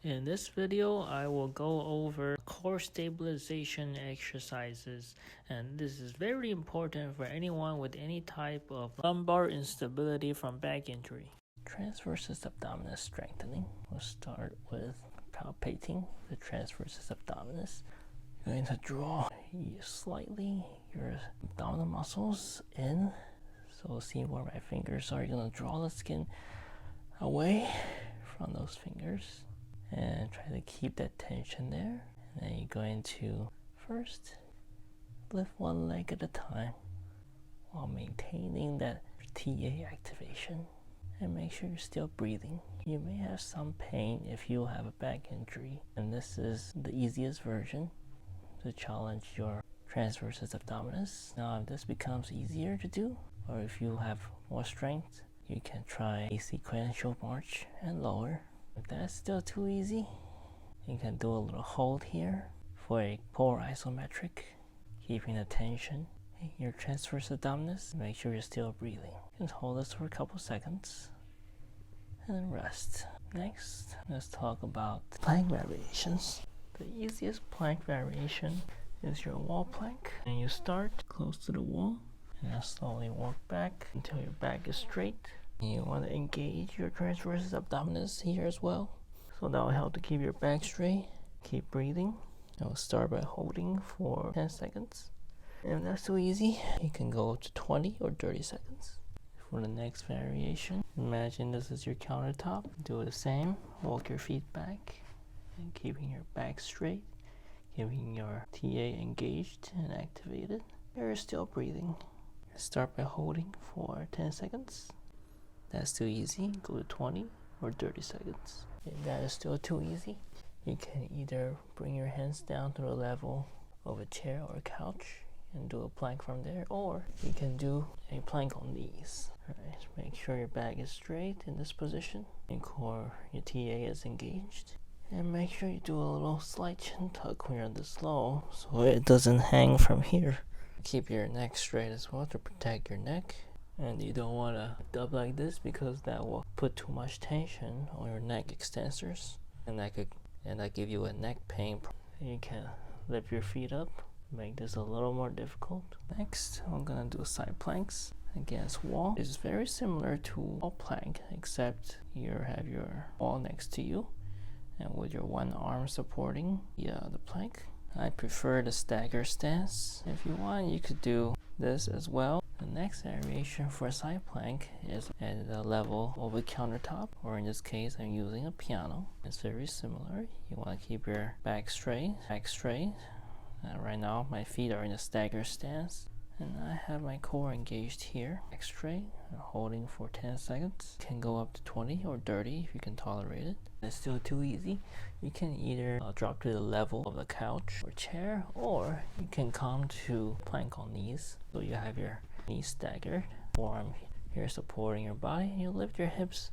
In this video, I will go over core stabilization exercises, and this is very important for anyone with any type of lumbar instability from back injury. Transversus abdominis strengthening. We'll start with palpating the transversus abdominis. You're going to draw slightly your abdominal muscles in. So see where my fingers are. You're going to draw the skin away from those fingers and try to keep that tension there. And then you're going to first lift one leg at a time while maintaining that TA activation, and make sure you're still breathing. You may have some pain if you have a back injury, and this is the easiest version to challenge your transversus abdominis. Now, if this becomes easier to do, or if you have more strength, you can try a sequential march and lower. If that's still too easy, you can do a little hold here for a Supine Isometric, keeping the tension in your transversus abdominis. Make sure you're still breathing. You can hold this for a couple seconds and then rest. Next, let's talk about plank variations. The easiest plank variation is your wall plank. And you start close to the wall and then slowly walk back until your back is straight. You want to engage your transversus abdominis here as well, so that will help to keep your back straight. Keep breathing. I will start by holding for 10 seconds. And if that's too easy, you can go up to 20 or 30 seconds. For the next variation, imagine this is your countertop. Do the same. Walk your feet back and keeping your back straight, keeping your TA engaged and activated. You're still breathing. Start by holding for 10 seconds. That's too easy, go to 20 or 30 seconds. If that is still too easy, you can either bring your hands down to the level of a chair or a couch and do a plank from there, or you can do a plank on knees. Alright, make sure your back is straight in this position, your core, your TA is engaged, and make sure you do a little slight chin tuck when you're this low so it doesn't hang from here. Keep your neck straight as well to protect your neck. And you don't want to dub like this because that will put too much tension on your neck extensors, and that give you a neck pain. You can lift your feet up, make this a little more difficult. Next, I'm gonna do side planks against wall. It's very similar to wall plank, except you have your wall next to you, and with your one arm supporting the plank. I prefer the stagger stance. If you want, you could do this as well. The next variation for a side plank is at the level of a countertop, or in this case, I'm using a piano. It's very similar. You want to keep your back straight, right now, my feet are in a stagger stance, and I have my core engaged here. Back straight, holding for 10 seconds. Can go up to 20 or 30 if you can tolerate it. If it's still too easy, you can either drop to the level of the couch or chair, or you can come to plank on knees. So you have your knees staggered, forearm here supporting your body, and you lift your hips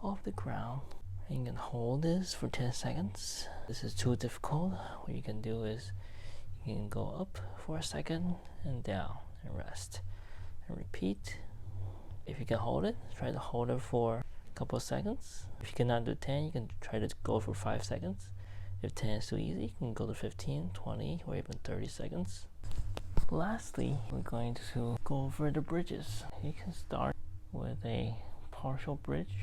off the ground. And you can hold this for 10 seconds. This is too difficult. What you can do is you can go up for a second and down and rest and repeat. If you can hold it, try to hold it for a couple of seconds. If you cannot do 10, you can try to go for 5 seconds. If 10 is too easy, you can go to 15, 20, or even 30 seconds. Lastly, we're going to go over the bridges. You can start with a partial bridge.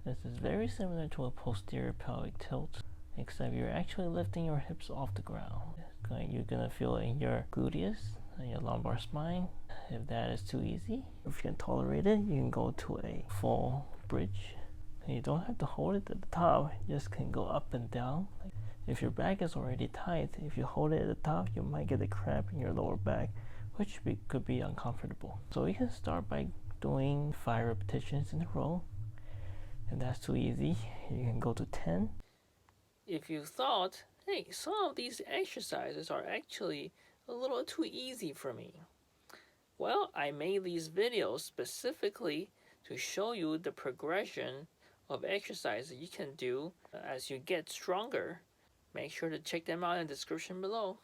This is very similar to a posterior pelvic tilt, except you're actually lifting your hips off the ground. You're gonna feel it in your gluteus and your lumbar spine. If that is too easy, if you can tolerate it, you can go to a full bridge. And you don't have to hold it at the top, you just can go up and down. If your back is already tight, if you hold it at the top, you might get a cramp in your lower back, which could be uncomfortable. So you can start by doing 5 repetitions in a row. If that's too easy, you can go to 10. If you thought, hey, some of these exercises are actually a little too easy for me, well, I made these videos specifically to show you the progression of exercises you can do as you get stronger. Make sure to check them out in the description below.